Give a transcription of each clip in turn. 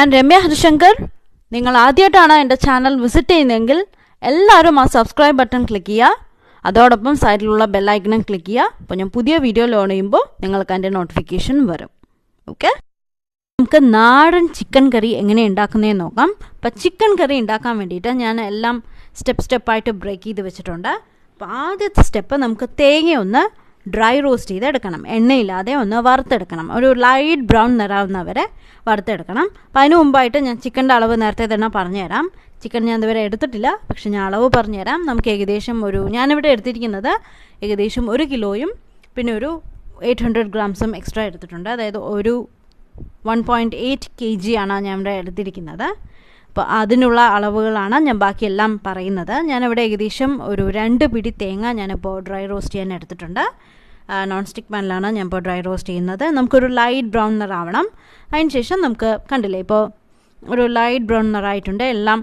ഞാൻ രമ്യ ഹരിശങ്കർ. നിങ്ങൾ ആദ്യമായിട്ടാണ് എൻ്റെ ചാനൽ വിസിറ്റ് ചെയ്യുന്നതെങ്കിൽ എല്ലാവരും ആ സബ്സ്ക്രൈബ് ബട്ടൺ ക്ലിക്ക് ചെയ്യുക. അതോടൊപ്പം സൈഡിലുള്ള ബെല്ലൈക്കണും ക്ലിക്ക് ചെയ്യുക. അപ്പോൾ ഞാൻ പുതിയ വീഡിയോ ലോഡ് ചെയ്യുമ്പോൾ നിങ്ങൾക്ക് അതിൻ്റെ നോട്ടിഫിക്കേഷൻ വരും. ഓക്കെ, നമുക്ക് നാടൻ ചിക്കൻ കറി എങ്ങനെ ഉണ്ടാക്കുന്നതെന്ന് നോക്കാം. അപ്പോൾ ചിക്കൻ കറി ഉണ്ടാക്കാൻ വേണ്ടിയിട്ട് ഞാൻ എല്ലാം സ്റ്റെപ്പായിട്ട് ബ്രേക്ക് ചെയ്ത് വെച്ചിട്ടുണ്ട്. അപ്പോൾ ആദ്യത്തെ സ്റ്റെപ്പ് നമുക്ക് തേങ്ങ ഒന്ന് ഡ്രൈ റോസ്റ്റ് ചെയ്തെടുക്കണം. എണ്ണയില്ലാതെ ഒന്ന് വറുത്തെടുക്കണം. ഒരു ലൈറ്റ് ബ്രൗൺ നിറാവുന്നവരെ വറുത്തെടുക്കണം. അപ്പോൾ അതിന് മുമ്പായിട്ട് ഞാൻ ചിക്കൻ്റെ അളവ് നേരത്തെ തന്നെ പറഞ്ഞുതരാം. ചിക്കൻ ഞാൻ ഇതുവരെ എടുത്തിട്ടില്ല, പക്ഷെ ഞാൻ അളവ് പറഞ്ഞുതരാം. നമുക്ക് ഏകദേശം ഞാനിവിടെ എടുത്തിരിക്കുന്നത് ഏകദേശം 1 കിലോയും പിന്നെ ഒരു 800 ഗ്രാംസും എക്സ്ട്രാ എടുത്തിട്ടുണ്ട്. അതായത് ഒരു 1.8 kg ആണ് ഞാൻ ഇവിടെ എടുത്തിരിക്കുന്നത്. അപ്പോൾ അതിനുള്ള അളവുകളാണ് ഞാൻ ബാക്കിയെല്ലാം പറയുന്നത്. ഞാനിവിടെ ഏകദേശം ഒരു 2 പിടി തേങ്ങ ഞാനിപ്പോൾ ഡ്രൈ റോസ്റ്റ് ചെയ്യാൻ എടുത്തിട്ടുണ്ട്. നോൺ സ്റ്റിക്ക് പാനിലാണ് ഞാൻ ഇപ്പോൾ ഡ്രൈ റോസ്റ്റ് ചെയ്യുന്നത്. നമുക്കൊരു ലൈറ്റ് ബ്രൗൺ നിറാവണം. അതിന് ശേഷം നമുക്ക് കണ്ടില്ലേ, ഇപ്പോൾ ഒരു ലൈറ്റ് ബ്രൗൺ നിറായിട്ടുണ്ട്. എല്ലാം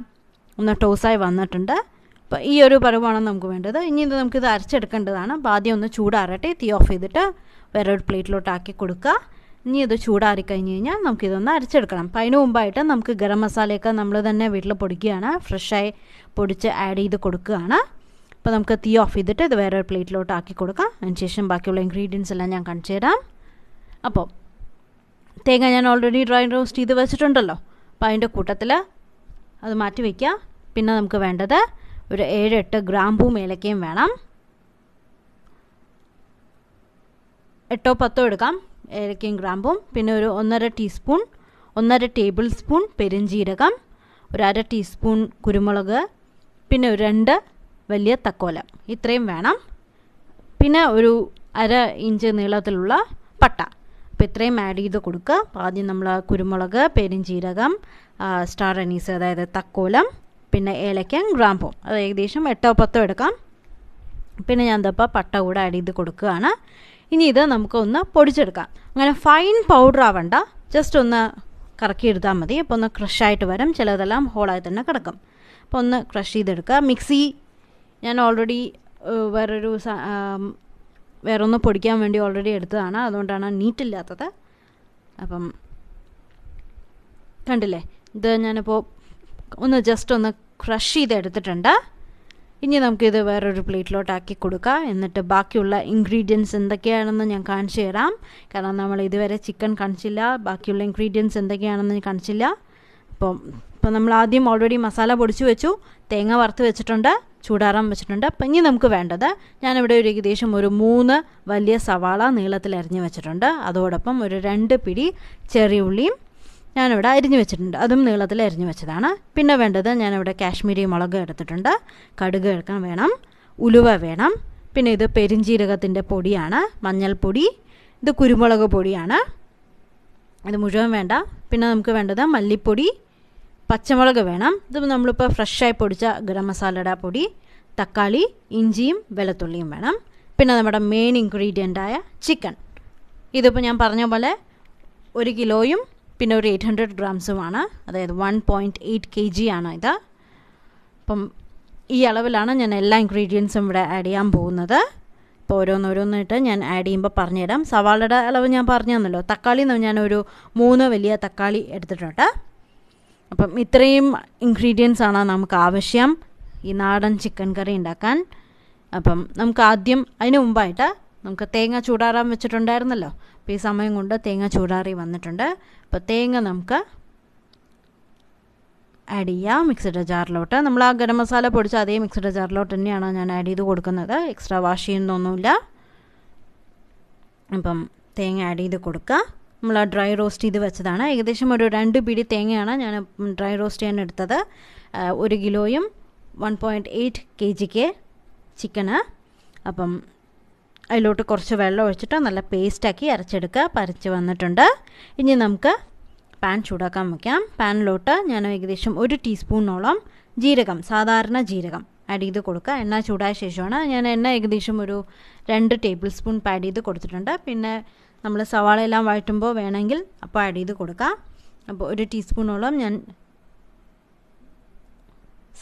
ഒന്ന് ടോസായി വന്നിട്ടുണ്ട്. അപ്പോൾ ഈ ഒരു പരുവാണ് നമുക്ക് വേണ്ടത്. ഇനി നമുക്കിത് അരച്ചെടുക്കേണ്ടതാണ്. അപ്പോൾ ആദ്യം ഒന്ന് ചൂടാറട്ടെ. തീ ഓഫ് ചെയ്തിട്ട് വേറൊരു പ്ലേറ്റിലോട്ടാക്കി കൊടുക്കുക. ഇനി ഇത് ചൂടാറി കഴിഞ്ഞ് കഴിഞ്ഞാൽ നമുക്കിതൊന്ന് അരച്ചെടുക്കണം. അപ്പോൾ അതിന് മുമ്പായിട്ട് നമുക്ക് ഗരം മസാലയൊക്കെ നമ്മൾ തന്നെ വീട്ടിൽ പൊടിക്കുകയാണ്. ഫ്രഷായി പൊടിച്ച് ആഡ് ചെയ്ത് കൊടുക്കുകയാണ്. അപ്പോൾ നമുക്ക് തീ ഓഫ് ചെയ്തിട്ട് ഇത് വേറൊരു പ്ലേറ്റിലോട്ട് ആക്കി കൊടുക്കാം. അതിന് ശേഷം ബാക്കിയുള്ള ഇൻഗ്രീഡിയൻസ് എല്ലാം ഞാൻ കാണിച്ചു തരാം. അപ്പോൾ തേങ്ങ ഞാൻ ഓൾറെഡി ഡ്രൈ റോസ്റ്റ് ചെയ്ത് വെച്ചിട്ടുണ്ടല്ലോ. അപ്പോൾ അതിൻ്റെ കൂട്ടത്തിൽ അത് മാറ്റി വയ്ക്കുക. പിന്നെ നമുക്ക് വേണ്ടത് ഒരു 7-8 ഗ്രാമ്പൂം ഏലക്കയും വേണം. 8-10 എടുക്കാം ഏലക്കയും ഗ്രാമ്പും. പിന്നെ ഒരു 1.5 ടേബിൾ സ്പൂൺ പെരുംജീരകം, ഒരു 1/2 ടീസ്പൂൺ കുരുമുളക്, പിന്നെ ഒരു 2 വലിയ തക്കോലം, ഇത്രയും വേണം. പിന്നെ ഒരു 1/2 ഇഞ്ച് നീളത്തിലുള്ള പട്ട. അപ്പോൾ ഇത്രയും ആഡ് ചെയ്ത് കൊടുക്കുക. അപ്പോൾ ആദ്യം നമ്മൾ കുരുമുളക്, പെരുംജീരകം, സ്റ്റാർ അനീസ് അതായത് തക്കോലം, പിന്നെ ഏലക്കയും ഗ്രാമ്പും, അത് ഏകദേശം 8-10 എടുക്കാം. പിന്നെ ഞാൻ ഇപ്പോൾ പട്ട കൂടെ ആഡ് ചെയ്ത് കൊടുക്കുകയാണ്. ഇനി ഇത് നമുക്കൊന്ന് പൊടിച്ചെടുക്കാം. അങ്ങനെ ഫൈൻ പൗഡർ ആവണ്ട, ജസ്റ്റ് ഒന്ന് കറക്കിയെടുത്താൽ മതി. അപ്പോൾ ഒന്ന് ക്രഷായിട്ട് വരും. ചിലതെല്ലാം ഹോളായി തന്നെ കിടക്കും. അപ്പോൾ ഒന്ന് ക്രഷ് ചെയ്തെടുക്കുക. മിക്സി ഞാൻ ഓൾറെഡി വേറൊന്ന് പൊടിക്കാൻ വേണ്ടി ഓൾറെഡി എടുത്തതാണ്. അതുകൊണ്ടാണ് നീറ്റില്ലാത്തത്. അപ്പം കണ്ടില്ലേ, ഇത് ഞാനിപ്പോൾ ജസ്റ്റ് ഒന്ന് ക്രഷ് ചെയ്തെടുത്തിട്ടുണ്ട്. ഇനി നമുക്കിത് വേറൊരു പ്ലേറ്റിലോട്ടാക്കി കൊടുക്കാം. എന്നിട്ട് ബാക്കിയുള്ള ഇൻഗ്രീഡിയൻസ് എന്തൊക്കെയാണെന്ന് ഞാൻ കാണിച്ചു തരാം. കാരണം നമ്മൾ ഇതുവരെ ചിക്കൻ കാണിച്ചില്ല, ബാക്കിയുള്ള ഇൻഗ്രീഡിയൻസ് എന്തൊക്കെയാണെന്ന് കാണിച്ചില്ല. അപ്പോൾ നമ്മൾ ആദ്യം ഓൾറെഡി മസാല പൊടിച്ച് വെച്ചു, തേങ്ങ വറുത്ത് വെച്ചിട്ടുണ്ട്, ചൂടാറാൻ വെച്ചിട്ടുണ്ട്. അപ്പം ഇനി നമുക്ക് വേണ്ടത്, ഞാനിവിടെ ഒരു ഏകദേശം ഒരു 3 വലിയ സവാള നീളത്തിൽ അരിഞ്ഞ് വെച്ചിട്ടുണ്ട്. അതോടൊപ്പം ഒരു 2 പിടി ചെറിയ ഉള്ളിയും ഞാനിവിടെ അരിഞ്ഞ് വെച്ചിട്ടുണ്ട്, അതും നീളത്തിൽ അരിഞ്ഞ് വെച്ചതാണ്. പിന്നെ വേണ്ടത്, ഞാനിവിടെ കാശ്മീരി മുളക് എടുത്തിട്ടുണ്ട്, കടുക് എടുക്കാൻ വേണം, ഉലുവ വേണം, പിന്നെ ഇത് പെരുംജീരകത്തിൻ്റെ പൊടിയാണ്, മഞ്ഞൾപ്പൊടി, ഇത് കുരുമുളക് പൊടിയാണ്, ഇത് മുഴുവൻ വേണ്ട. പിന്നെ നമുക്ക് വേണ്ടത് മല്ലിപ്പൊടി, പച്ചമുളക് വേണം, ഇത് നമ്മളിപ്പോൾ ഫ്രഷായി പൊടിച്ച ഗരം മസാലയുടെ പൊടി, തക്കാളി, ഇഞ്ചിയും വെളുത്തുള്ളിയും വേണം. പിന്നെ നമ്മുടെ മെയിൻ ഇൻഗ്രീഡിയൻ്റായ ചിക്കൻ. ഇതിപ്പോൾ ഞാൻ പറഞ്ഞ പോലെ 1 കിലോയും പിന്നെ ഒരു 800 ഗ്രാംസുമാണ്. അതായത് 1.8 kg ആണ് ഇത്. അപ്പം ഈ അളവിലാണ് ഞാൻ എല്ലാ ഇൻഗ്രീഡിയൻസും ഇവിടെ ആഡ് ചെയ്യാൻ പോകുന്നത്. ഇപ്പോൾ ഓരോന്നോരോന്നായിട്ട് ഞാൻ ആഡ് ചെയ്യുമ്പോൾ പറഞ്ഞുതരാം. സവാളയുടെ അളവ് ഞാൻ പറഞ്ഞു തന്നല്ലോ. തക്കാളി ഞാനൊരു 3 വലിയ തക്കാളി എടുത്തിട്ടുണ്ട്. അപ്പം ഇത്രയും ഇൻഗ്രീഡിയൻസ് ആണ് നമുക്ക് ആവശ്യം ഈ നാടൻ ചിക്കൻ കറി ഉണ്ടാക്കാൻ. അപ്പം നമുക്ക് ആദ്യം അതിന് മുമ്പായിട്ട് നമുക്ക് തേങ്ങ ചൂടാറാൻ വെച്ചിട്ടുണ്ടായിരുന്നല്ലോ. അപ്പോൾ ഈ സമയം കൊണ്ട് തേങ്ങ ചൂടാറി വന്നിട്ടുണ്ട്. അപ്പോൾ തേങ്ങ നമുക്ക് ആഡ് ചെയ്യാം മിക്സിയുടെ ജാറിലോട്ട്. നമ്മൾ ആ ഗരം മസാല പൊടിച്ച അതേ മിക്സിയുടെ ജാറിലോട്ട് തന്നെയാണ് ഞാൻ ആഡ് ചെയ്ത് കൊടുക്കുന്നത്. എക്സ്ട്രാ വാഷ് ചെയ്യുന്നൊന്നുമില്ല. അപ്പം തേങ്ങ ആഡ് ചെയ്ത് കൊടുക്കുക. നമ്മൾ ആ ഡ്രൈ റോസ്റ്റ് ചെയ്ത് വെച്ചതാണ്. ഏകദേശം ഒരു 2 പിടി തേങ്ങയാണ് ഞാൻ ഡ്രൈ റോസ്റ്റ് ചെയ്യാൻ എടുത്തത്. 1 കിലോയും 1.8 kg ചിക്കന്. അപ്പം അതിലോട്ട് കുറച്ച് വെള്ളം ഒഴിച്ചിട്ട് നല്ല പേസ്റ്റാക്കി അരച്ചെടുക്കുക. അരച്ച് വന്നിട്ടുണ്ട്. ഇനി നമുക്ക് പാൻ ചൂടാക്കാൻ വയ്ക്കാം. പാനിലോട്ട് ഞാൻ ഏകദേശം 1 ടീസ്പൂണോളം ജീരകം, സാധാരണ ജീരകം ആഡ് ചെയ്ത് കൊടുക്കുക. എണ്ണ ചൂടായ ശേഷമാണ് ഞാൻ എണ്ണ ഏകദേശം ഒരു 2 ടേബിൾ സ്പൂൺ ആഡ് ചെയ്ത് കൊടുത്തിട്ടുണ്ട്. പിന്നെ നമ്മൾ സവാളയെല്ലാം വഴറ്റുമ്പോൾ വേണമെങ്കിൽ അപ്പോൾ ആഡ് ചെയ്ത് കൊടുക്കാം. അപ്പോൾ 1 ടീസ്പൂണോളം ഞാൻ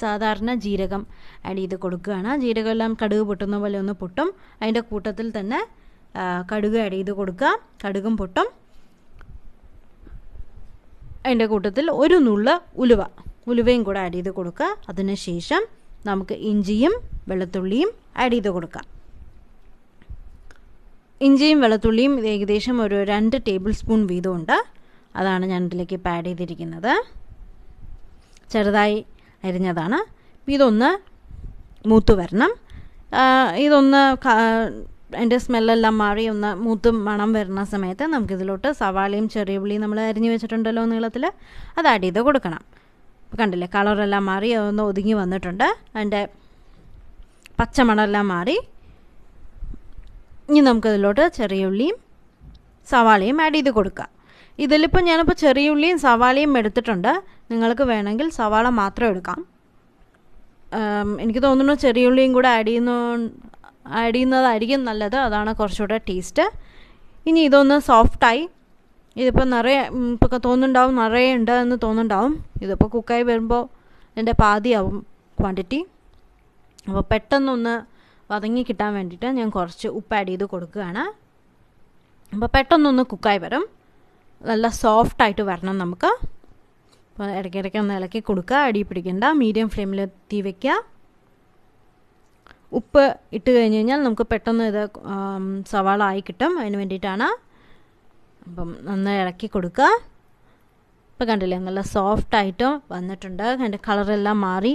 സാധാരണ ജീരകം ആഡ് ചെയ്ത് കൊടുക്കുകയാണ്. ജീരകം എല്ലാം കടുക് പൊട്ടുന്ന പോലെ ഒന്ന് പൊട്ടും. അതിൻ്റെ കൂട്ടത്തിൽ തന്നെ കടുക് ആഡ് ചെയ്ത് കൊടുക്കുക. കടുകും പൊട്ടും. അതിൻ്റെ കൂട്ടത്തിൽ ഒരു നുള്ള് ഉലുവയും കൂടെ ആഡ് ചെയ്ത് കൊടുക്കുക. അതിനുശേഷം നമുക്ക് ഇഞ്ചിയും വെളുത്തുള്ളിയും ആഡ് ചെയ്ത് കൊടുക്കാം. ഇഞ്ചിയും വെളുത്തുള്ളിയും ഏകദേശം ഒരു 2 ടേബിൾ സ്പൂൺ വീതമുണ്ട്. അതാണ് ഞാൻ ഇതിലേക്ക് ഇപ്പോൾ ആഡ് ചെയ്തിരിക്കുന്നത്. ചെറുതായി അരിഞ്ഞതാണ്. ഇതൊന്ന് മൂത്ത് വരണം. ഇതൊന്ന് അതിൻ്റെ സ്മെല്ലെല്ലാം മാറി ഒന്ന് മൂത്ത് മണം വരുന്ന സമയത്ത് നമുക്കിതിലോട്ട് സവാളയും ചെറിയ ഉള്ളിയും നമ്മൾ അരിഞ്ഞ് വെച്ചിട്ടുണ്ടല്ലോ നീളത്തിൽ, അത് ആഡ് ചെയ്ത് കൊടുക്കണം. ഇപ്പോൾ കണ്ടില്ലേ, കളറെല്ലാം മാറി അതൊന്ന് ഒതുങ്ങി വന്നിട്ടുണ്ട്. അതിൻ്റെ പച്ചമണമെല്ലാം മാറി. ഇനി നമുക്കതിലോട്ട് ചെറിയ ഉള്ളിയും സവാളയും ആഡ് ചെയ്ത് കൊടുക്കാം. ഇതിലിപ്പോൾ ഞാനിപ്പോൾ ചെറിയ ഉള്ളിയും സവാളയും എടുത്തിട്ടുണ്ട്. നിങ്ങൾക്ക് വേണമെങ്കിൽ സവാള മാത്രം എടുക്കാം. എനിക്ക് തോന്നുന്നു ചെറിയ ഉള്ളിയും കൂടെ ആഡ് ചെയ്യുന്നതായിരിക്കും നല്ലത്. അതാണ് കുറച്ചുകൂടെ ടേസ്റ്റ്. ഇനി ഇതൊന്ന് സോഫ്റ്റായി, ഇതിപ്പോൾ ഇപ്പോൾ തോന്നുന്നുണ്ടാവും നിറയെ ഉണ്ട് എന്ന് തോന്നുന്നുണ്ടാവും. ഇതിപ്പോൾ കുക്കായി വരുമ്പോൾ ഇതിൻ്റെ പാതിയാവും ക്വാണ്ടിറ്റി. അപ്പോൾ പെട്ടെന്നൊന്ന് വതങ്ങി കിട്ടാൻ വേണ്ടിയിട്ട് ഞാൻ കുറച്ച് ഉപ്പ് ആഡ് ചെയ്ത് കൊടുക്കുകയാണ്. അപ്പോൾ പെട്ടെന്നൊന്ന് കുക്കായി വരും. നല്ല സോഫ്റ്റായിട്ട് വരണം നമുക്ക്. അപ്പോൾ ഇടയ്ക്കിടയ്ക്ക് ഒന്ന് ഇളക്കി കൊടുക്കുക. അടി പിടിക്കണ്ട. മീഡിയം ഫ്ലെയിമിൽ തീ വയ്ക്കുക. ഉപ്പ് ഇട്ട് കഴിഞ്ഞ് കഴിഞ്ഞാൽ നമുക്ക് പെട്ടെന്ന് ഇത് സവാള ആയി കിട്ടും. അതിന് വേണ്ടിയിട്ടാണ്. അപ്പം നന്നായി ഇളക്കി കൊടുക്കുക. ഇപ്പോൾ കണ്ടില്ലേ, നല്ല സോഫ്റ്റായിട്ട് വന്നിട്ടുണ്ട്. അതിൻ്റെ കളറെല്ലാം മാറി.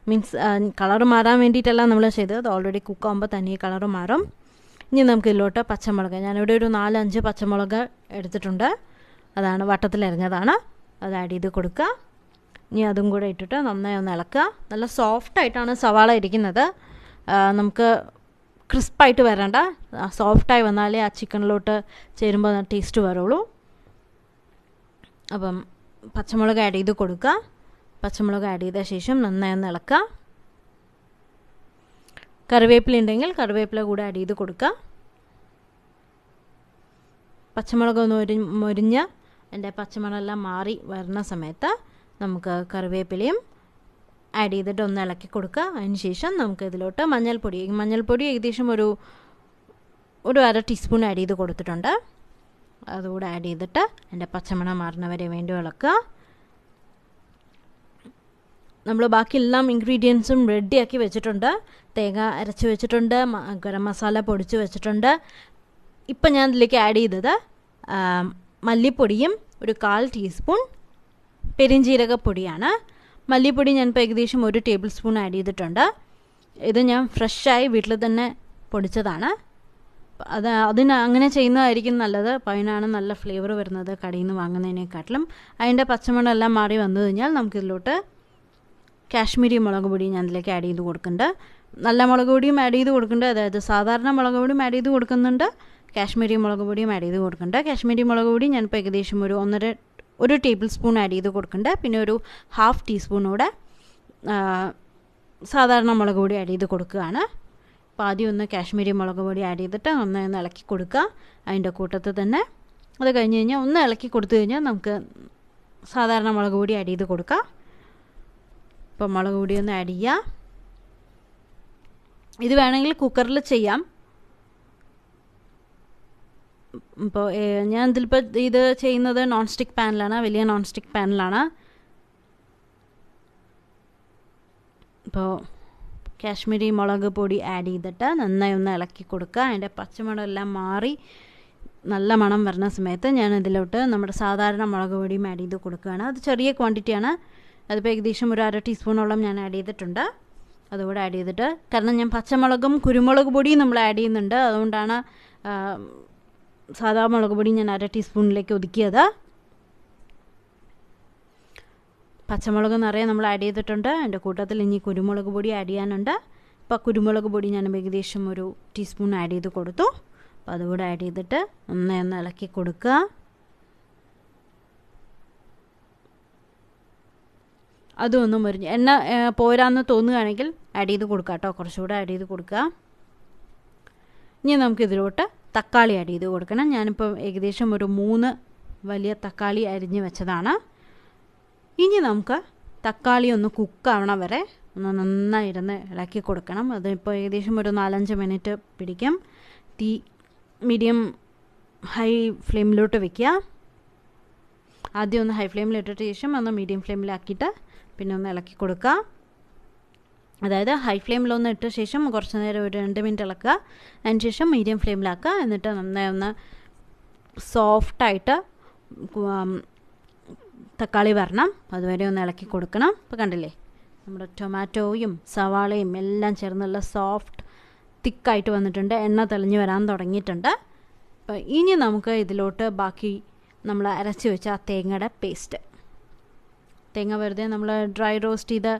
മീൻസ് കളർ മാറാൻ വേണ്ടിയിട്ടല്ല നമ്മൾ ചെയ്തത്, ഓൾറെഡി കുക്കാകുമ്പോൾ തന്നെ ഈ കളർ മാറും. ഇനി നമുക്ക് ഇതിലോട്ട് പച്ചമുളക്, ഞാനിവിടെ ഒരു 4-5 പച്ചമുളക് എടുത്തിട്ടുണ്ട്. അതാണ് വട്ടത്തിലരിഞ്ഞതാണ്. അത് ആഡ് ചെയ്ത് കൊടുക്കുക. ഇനി അതും കൂടെ ഇട്ടിട്ട് നന്നായി ഒന്ന് ഇളക്കുക. നല്ല സോഫ്റ്റായിട്ടാണ് സവാള ഇരിക്കുന്നത്. നമുക്ക് ക്രിസ്പായിട്ട് വരണ്ട, സോഫ്റ്റായി വന്നാലേ ആ ചിക്കനിലോട്ട് ചേരുമ്പോൾ ടേസ്റ്റ് വരുള്ളൂ. അപ്പം പച്ചമുളക് ആഡ് ചെയ്ത് കൊടുക്കുക. പച്ചമുളക് ആഡ് ചെയ്ത ശേഷം നന്നായി ഒന്ന് ഇളക്കുക. കറിവേപ്പില ഉണ്ടെങ്കിൽ കറിവേപ്പില കൂടെ ആഡ് ചെയ്ത് കൊടുക്കുക. പച്ചമുളക് ഒന്ന് മൊരിഞ്ഞ് അതിൻ്റെ പച്ചമണമെല്ലാം മാറി വരുന്ന സമയത്ത് നമുക്ക് കറിവേപ്പിലയും ആഡ് ചെയ്തിട്ട് ഒന്ന് ഇളക്കി കൊടുക്കുക. അതിന് ശേഷം നമുക്ക് ഇതിലോട്ട് മഞ്ഞൾപ്പൊടി ഏകദേശം ഒരു 1/2 ടീസ്പൂൺ ആഡ് ചെയ്ത് കൊടുത്തിട്ടുണ്ട്. അതുകൂടെ ആഡ് ചെയ്തിട്ട് അതിൻ്റെ പച്ചമണം മാറുന്നവരെ വേണ്ടി ഇളക്കുക. നമ്മൾ ബാക്കി എല്ലാ ഇൻഗ്രീഡിയൻസും റെഡിയാക്കി വെച്ചിട്ടുണ്ട്. തേങ്ങ അരച്ച് വെച്ചിട്ടുണ്ട്, ഗരം മസാല പൊടിച്ച് വെച്ചിട്ടുണ്ട്. ഇപ്പം ഞാൻ ഇതിലേക്ക് ആഡ് ചെയ്തത് മല്ലിപ്പൊടിയും ഒരു 1/4 ടീസ്പൂൺ പെരിഞ്ജീരകപ്പൊടിയാണ്. മല്ലിപ്പൊടി ഞാനിപ്പോൾ ഏകദേശം 1 ടേബിൾ സ്പൂൺ ആഡ് ചെയ്തിട്ടുണ്ട്. ഇത് ഞാൻ ഫ്രഷായി വീട്ടിൽ തന്നെ പൊടിച്ചതാണ്. അതിന് അങ്ങനെ ചെയ്യുന്നതായിരിക്കും നല്ലത്. അപ്പോൾ അതിനാണ് നല്ല ഫ്ലേവർ വരുന്നത് കടയിൽ നിന്ന് വാങ്ങുന്നതിനേക്കാട്ടിലും. അതിൻ്റെ പച്ചമണമെല്ലാം മാറി വന്നു കഴിഞ്ഞാൽ നമുക്കിതിലോട്ട് കാശ്മീരി മുളക് പൊടി ഞാൻ ഇതിലേക്ക് ആഡ് ചെയ്ത് കൊടുക്കുന്നുണ്ട്. നല്ല മുളക് പൊടിയും ആഡ് ചെയ്ത് കൊടുക്കുന്നുണ്ട്. അതായത് സാധാരണ മുളക് പൊടിയും ആഡ് ചെയ്ത് കൊടുക്കുന്നുണ്ട്, കാശ്മീരി മുളക് പൊടിയും ആഡ് ചെയ്ത് കൊടുക്കുന്നുണ്ട്. കാശ്മീരി മുളക് പൊടി ഞാനിപ്പോൾ ഏകദേശം ഒരു 1 ടേബിൾ സ്പൂൺ ആഡ് ചെയ്ത് കൊടുക്കുന്നുണ്ട്. പിന്നെ ഒരു 1/2 ടീസ്പൂണൂടെ സാധാരണ മുളക് പൊടി ആഡ് ചെയ്ത് കൊടുക്കുകയാണ്. അപ്പോൾ ആദ്യം ഒന്ന് കാശ്മീരി മുളക് പൊടി ആഡ് ചെയ്തിട്ട് നന്നായി ഒന്ന് ഇളക്കി കൊടുക്കുക. അതിൻ്റെ കൂട്ടത്തിൽ തന്നെ അത് കഴിഞ്ഞ് കഴിഞ്ഞാൽ ഒന്ന് ഇളക്കി കൊടുത്തു കഴിഞ്ഞാൽ നമുക്ക് സാധാരണ മുളക് പൊടി ആഡ് ചെയ്ത് കൊടുക്കാം. ഇപ്പോൾ മുളക് പൊടി ഒന്ന് ആഡ് ചെയ്യുക. ഇത് വേണമെങ്കിൽ കുക്കറിൽ ചെയ്യാം. ഇപ്പോൾ ഞാൻ ഇതിലിപ്പോൾ ഇത് ചെയ്യുന്നത് നോൺ സ്റ്റിക്ക് പാനിലാണ്, വലിയ നോൺ സ്റ്റിക്ക് പാനിലാണ്. ഇപ്പോൾ കാശ്മീരി മുളക് പൊടി ആഡ് ചെയ്തിട്ട് നന്നായി ഒന്ന് ഇളക്കി കൊടുക്കുക. അതിൻ്റെ പച്ചമണമെല്ലാം മാറി നല്ല മണം വരുന്ന സമയത്ത് ഞാൻ ഇതിലോട്ട് നമ്മുടെ സാധാരണ മുളക് പൊടിയും ആഡ് ചെയ്ത് കൊടുക്കുകയാണ്. അത് ചെറിയ ക്വാണ്ടിറ്റിയാണ്. അതിപ്പോൾ ഏകദേശം ഒരു 1/2 ടീസ്പൂണോളം ഞാൻ ആഡ് ചെയ്തിട്ടുണ്ട്. അതുകൂടെ ആഡ് ചെയ്തിട്ട്, കാരണം ഞാൻ പച്ചമുളകും കുരുമുളക് പൊടിയും നമ്മൾ ആഡ് ചെയ്യുന്നുണ്ട്, അതുകൊണ്ടാണ് സാധാ മുളക് പൊടി ഞാൻ 1/2 ടീസ്പൂണിലേക്ക് ഒതുക്കിയത്. പച്ചമുളക് നിറയെ നമ്മൾ ആഡ് ചെയ്തിട്ടുണ്ട്. അതിൻ്റെ കൂട്ടത്തിൽ ഇനി കുരുമുളക് പൊടി ആഡ് ചെയ്യാനുണ്ട്. ഇപ്പോൾ കുരുമുളക് പൊടി ഞാൻ ഏകദേശം 1 ടീസ്പൂൺ ആഡ് ചെയ്ത് കൊടുത്തു. അപ്പോൾ അതുകൂടെ ആഡ് ചെയ്തിട്ട് നന്നായി ഒന്ന് ഇളക്കി കൊടുക്കുക. അതൊന്നും മുരിഞ്ഞ് എണ്ണ പോരാന്ന് തോന്നുകയാണെങ്കിൽ ആഡ് ചെയ്ത് കൊടുക്കുക കേട്ടോ, കുറച്ചുകൂടെ ആഡ് ചെയ്ത് കൊടുക്കുക. ഇനി നമുക്കിതിലോട്ട് തക്കാളി ആഡ് ചെയ്ത് കൊടുക്കണം. ഞാനിപ്പോൾ ഏകദേശം ഒരു 3 വലിയ തക്കാളി അരിഞ്ഞ് വെച്ചതാണ്. ഇനി നമുക്ക് തക്കാളി ഒന്ന് കുക്കാവണം വരെ ഒന്ന് നന്നായിരുന്ന് ഇളക്കി കൊടുക്കണം. അതിപ്പോൾ ഏകദേശം ഒരു 4-5 മിനിറ്റ് പിടിക്കും. തീ മീഡിയം ഹൈ ഫ്ലെയിമിലോട്ട് വയ്ക്കുക. ആദ്യം ഒന്ന് ഹൈ ഫ്ലെയിമിലിട്ടിട്ട് ശേഷം ഒന്ന് മീഡിയം ഫ്ലെയിമിലാക്കിയിട്ട് പിന്നെ ഒന്ന് ഇളക്കി കൊടുക്കുക. അതായത് ഹൈ ഫ്ലെയിമിലൊന്ന് ഇട്ട ശേഷം കുറച്ച് നേരം ഒരു 2 മിനിറ്റ് ഇളക്കുക. അതിന് ശേഷം മീഡിയം ഫ്ലെയിമിലാക്കുക. എന്നിട്ട് നന്നായി ഒന്ന് സോഫ്റ്റായിട്ട് തക്കാളി വരണം, അതുവരെ ഒന്ന് ഇളക്കി കൊടുക്കണം. ഇപ്പോൾ കണ്ടില്ലേ, നമ്മുടെ ടൊമാറ്റോയും സവാളയും എല്ലാം ചേർന്നുള്ള സോഫ്റ്റ് തിക്കായിട്ട് വന്നിട്ടുണ്ട്. എണ്ണ തെളിഞ്ഞ് വരാൻ തുടങ്ങിയിട്ടുണ്ട്. അപ്പോൾ ഇനി നമുക്ക് ഇതിലോട്ട് ബാക്കി നമ്മൾ അരച്ച് വെച്ച ആ തേങ്ങയുടെ പേസ്റ്റ്, തേങ്ങ വെറുതെ നമ്മൾ ഡ്രൈ റോസ്റ്റ് ചെയ്ത്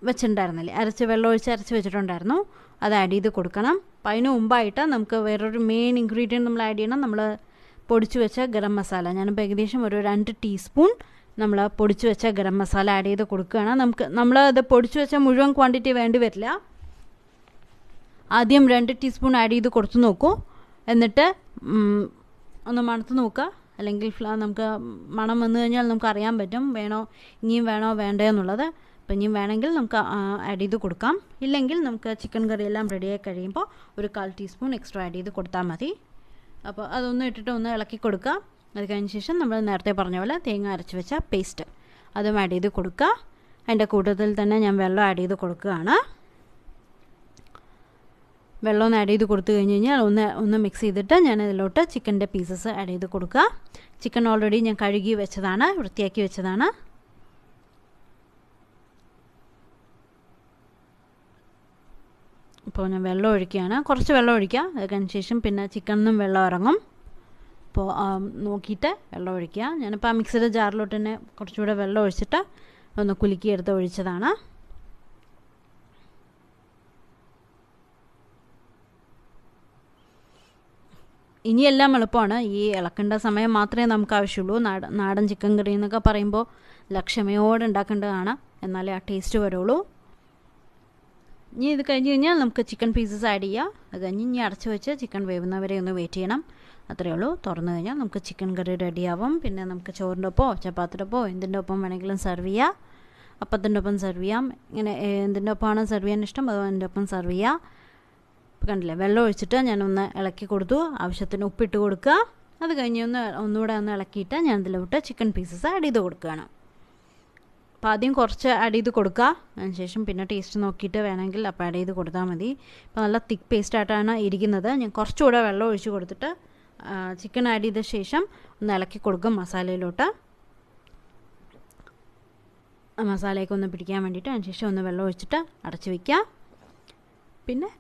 വെച്ചിട്ടുണ്ടായിരുന്നില്ലേ, വെള്ളം ഒഴിച്ച് അരച്ച് വെച്ചിട്ടുണ്ടായിരുന്നു, അത് ആഡ് ചെയ്ത് കൊടുക്കണം. അപ്പം അതിന് മുമ്പായിട്ട് നമുക്ക് വേറൊരു മെയിൻ ഇൻഗ്രീഡിയൻറ്റ് നമ്മൾ ആഡ് ചെയ്യണം. നമ്മൾ പൊടിച്ചു വെച്ച ഗരം മസാല, ഞാനിപ്പോൾ ഏകദേശം ഒരു 2 ടീസ്പൂൺ നമ്മൾ പൊടിച്ചു വെച്ച ഗരം മസാല ആഡ് ചെയ്ത് കൊടുക്കുകയാണ്. നമ്മൾ അത് പൊടിച്ചു വെച്ച മുഴുവൻ ക്വാണ്ടിറ്റി വേണ്ടി വരില്ല. ആദ്യം 2 ടീസ്പൂൺ ആഡ് ചെയ്ത് കൊടുത്തു നോക്കൂ. എന്നിട്ട് ഒന്ന് മണത്ത് നോക്കുക. അല്ലെങ്കിൽ നമുക്ക് മണം വന്നു കഴിഞ്ഞാൽ നമുക്ക് അറിയാൻ പറ്റും ഇനിയും വേണോ വേണ്ടേ എന്നുള്ളത്. അപ്പോൾ ഇനിയും വേണമെങ്കിൽ നമുക്ക് ആഡ് ചെയ്ത് കൊടുക്കാം. ഇല്ലെങ്കിൽ നമുക്ക് ചിക്കൻ കറി എല്ലാം റെഡിയായി കഴിയുമ്പോൾ ഒരു 1/4 ടീസ്പൂൺ എക്സ്ട്രാ ആഡ് ചെയ്ത് കൊടുത്താൽ മതി. അപ്പോൾ അതൊന്ന് ഇട്ടിട്ട് ഒന്ന് ഇളക്കി കൊടുക്കുക. അത് കഴിഞ്ഞ ശേഷം നമ്മൾ നേരത്തെ പറഞ്ഞ പോലെ തേങ്ങ അരച്ച് വെച്ച പേസ്റ്റ് അതും ആഡ് ചെയ്ത് കൊടുക്കുക. അതിൻ്റെ കൂട്ടത്തിൽ തന്നെ ഞാൻ വെള്ളം ആഡ് ചെയ്ത് കൊടുക്കുകയാണ്. വെള്ളം ഒന്ന് ആഡ് ചെയ്ത് കൊടുത്തു കഴിഞ്ഞ് കഴിഞ്ഞാൽ ഒന്ന് മിക്സ് ചെയ്തിട്ട് ഞാൻ ഇതിലോട്ട് ചിക്കൻ്റെ പീസസ് ആഡ് ചെയ്ത് കൊടുക്കുക. ചിക്കൻ ഓൾറെഡി ഞാൻ കഴുകി വെച്ചതാണ്, വൃത്തിയാക്കി വെച്ചതാണ്. ഇപ്പോൾ ഞാൻ വെള്ളം ഒഴിക്കുകയാണ്, കുറച്ച് വെള്ളം ഒഴിക്കുക. അത് കഴിഞ്ഞ ശേഷം പിന്നെ ചിക്കനിൽ നിന്നും വെള്ളം ഇറങ്ങും. അപ്പോൾ നോക്കിയിട്ട് വെള്ളം ഒഴിക്കുക. ഞാനിപ്പോൾ ആ മിക്സിയുടെ ജാറിലോട്ട് തന്നെ കുറച്ചുകൂടെ വെള്ളം ഒഴിച്ചിട്ട് ഒന്ന് കുലുക്കിയെടുത്ത് ഒഴിച്ചതാണ്. ഇനിയെല്ലാം എളുപ്പമാണ്. ഈ ഇളക്കേണ്ട സമയം മാത്രമേ നമുക്ക് ആവശ്യമുള്ളൂ. നാടൻ ചിക്കൻ കറി എന്നൊക്കെ പറയുമ്പോൾ ക്ഷമയോടെ ഉണ്ടാക്കേണ്ടതാണ്, എന്നാലേ ആ ടേസ്റ്റ് വരുള്ളൂ. ഇനി ഇത് കഴിഞ്ഞ് കഴിഞ്ഞാൽ നമുക്ക് ചിക്കൻ പീസസ് ആഡ് ചെയ്യാം. അത് കഴിഞ്ഞ് ഇനി അടച്ച് വെച്ച് ചിക്കൻ വേവുന്നവരെ ഒന്ന് വെയിറ്റ് ചെയ്യണം. അത്രയേ ഉള്ളൂ. തുറന്നു കഴിഞ്ഞാൽ നമുക്ക് ചിക്കൻ കറി റെഡിയാവും. പിന്നെ നമുക്ക് ചോറിൻ്റെ ഒപ്പമോ ചപ്പാത്തിൻ്റെ ഒപ്പമോ എന്തിൻ്റെ ഒപ്പം വേണമെങ്കിലും സെർവ് ചെയ്യാം. അപ്പത്തിൻ്റെ ഒപ്പം സെർവ് ചെയ്യാം. ഇങ്ങനെ എന്തിൻ്റെ ഒപ്പമാണ് സെർവ് ചെയ്യാൻ ഇഷ്ടം അതോ അതിൻ്റെ ഒപ്പം സെർവ് ചെയ്യാം. ഇപ്പോൾ കണ്ടില്ലേ, വെള്ളം ഒഴിച്ചിട്ട് ഞാനൊന്ന് ഇളക്കി കൊടുത്തു. ആവശ്യത്തിന് ഉപ്പിട്ട് കൊടുക്കുക. അത് കഴിഞ്ഞ് ഒന്നുകൂടെ ഒന്ന് ഇളക്കിയിട്ട് ഞാൻ ഇതിലോട്ട് ചിക്കൻ പീസസ് ആഡ് ചെയ്ത് കൊടുക്കുകയാണ്. അപ്പോൾ ആദ്യം കുറച്ച് ആഡ് ചെയ്ത് കൊടുക്കുക. അതിനുശേഷം പിന്നെ ടേസ്റ്റ് നോക്കിയിട്ട് വേണമെങ്കിൽ അപ്പോൾ ആഡ് ചെയ്ത് കൊടുത്താൽ മതി. ഇപ്പോൾ നല്ല തിക്ക് പേസ്റ്റായിട്ടാണ് ഇരിക്കുന്നത്. ഞാൻ കുറച്ചുകൂടെ വെള്ളം ഒഴിച്ച് കൊടുത്തിട്ട് ചിക്കൻ ആഡ് ചെയ്ത ശേഷം ഒന്ന് ഇളക്കി കൊടുക്കും മസാലയിലോട്ട്, മസാലയൊക്കെ ഒന്ന് പിടിക്കാൻ വേണ്ടിയിട്ട്. അതിനുശേഷം ഒന്ന് വെള്ളം ഒഴിച്ചിട്ട് അടച്ച് വയ്ക്കുക. പിന്നെ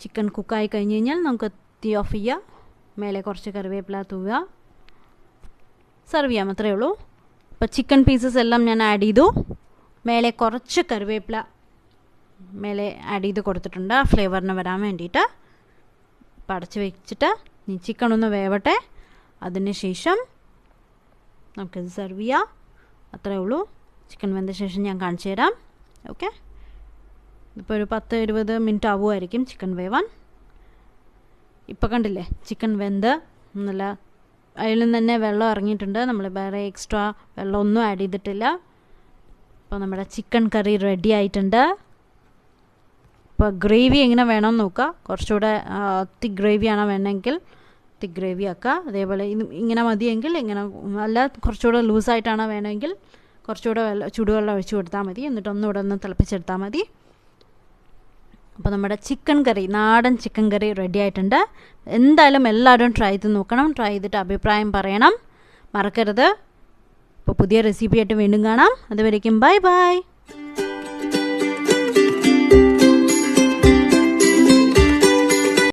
ചിക്കൻ കുക്കായി കഴിഞ്ഞ് കഴിഞ്ഞാൽ നമുക്ക് തീ ഓഫ് ചെയ്യുക. മേലെ കുറച്ച് കറിവേപ്പില തൂവുക, സെർവ് ചെയ്യാം. അത്രയേ ഉള്ളൂ. അപ്പോൾ ചിക്കൻ പീസസ് എല്ലാം ഞാൻ ആഡ് ചെയ്തു. മേലെ കുറച്ച് കറിവേപ്പില മേലെ ആഡ് ചെയ്ത് കൊടുത്തിട്ടുണ്ട് ഫ്ലേവറിന് വരാൻ വേണ്ടിയിട്ട്. അപ്പോൾ അടച്ച് വെച്ചിട്ട് ഈ ചിക്കൻ ഒന്ന് വേവട്ടെ. അതിന് ശേഷം നമുക്കിത് സെർവ് ചെയ്യാം. അത്രയേ ഉള്ളൂ. ചിക്കൻ വെന്ത ശേഷം ഞാൻ കാണിച്ചു തരാം. ഓക്കെ, ഇപ്പോൾ ഒരു 10-20 മിനിറ്റ് ആവുമായിരിക്കും ചിക്കൻ വേവാൻ. ഇപ്പോൾ കണ്ടില്ലേ, ചിക്കൻ വെന്ത് നല്ല അതിൽ നിന്ന് തന്നെ വെള്ളം ഇറങ്ങിയിട്ടുണ്ട്. നമ്മൾ വേറെ എക്സ്ട്രാ വെള്ളമൊന്നും ആഡ് ചെയ്തിട്ടില്ല. അപ്പോൾ നമ്മുടെ ചിക്കൻ കറി റെഡി ആയിട്ടുണ്ട്. ഇപ്പോൾ ഗ്രേവി എങ്ങനെ വേണമെന്ന് നോക്കുക. കുറച്ചുകൂടെ തിക്ക് ഗ്രേവിയാണോ വേണമെങ്കിൽ തിക്ക് ഗ്രേവി ആക്കുക. അതേപോലെ ഇങ്ങനെ മതിയെങ്കിൽ ഇങ്ങനെ, അല്ല കുറച്ചുകൂടെ ലൂസായിട്ടാണോ വേണമെങ്കിൽ കുറച്ചുകൂടെ ചൂടുവെള്ളം ഒഴിച്ച് കൊടുത്താൽ മതി. എന്നിട്ട് ഒന്നുകൂടെ ഒന്ന് തിളപ്പിച്ചെടുത്താൽ മതി. അപ്പോൾ നമ്മുടെ ചിക്കൻ കറി, നാടൻ ചിക്കൻ കറി റെഡി ആയിട്ടുണ്ട്. എന്തായാലും എല്ലാവരും ട്രൈ ചെയ്ത് നോക്കണം. ട്രൈ ചെയ്തിട്ട് അഭിപ്രായം പറയണം, മറക്കരുത്. അപ്പോൾ പുതിയ റെസിപ്പി ആയിട്ട് വീണ്ടും കാണാം. അതുവരേക്കും ബൈ ബൈ.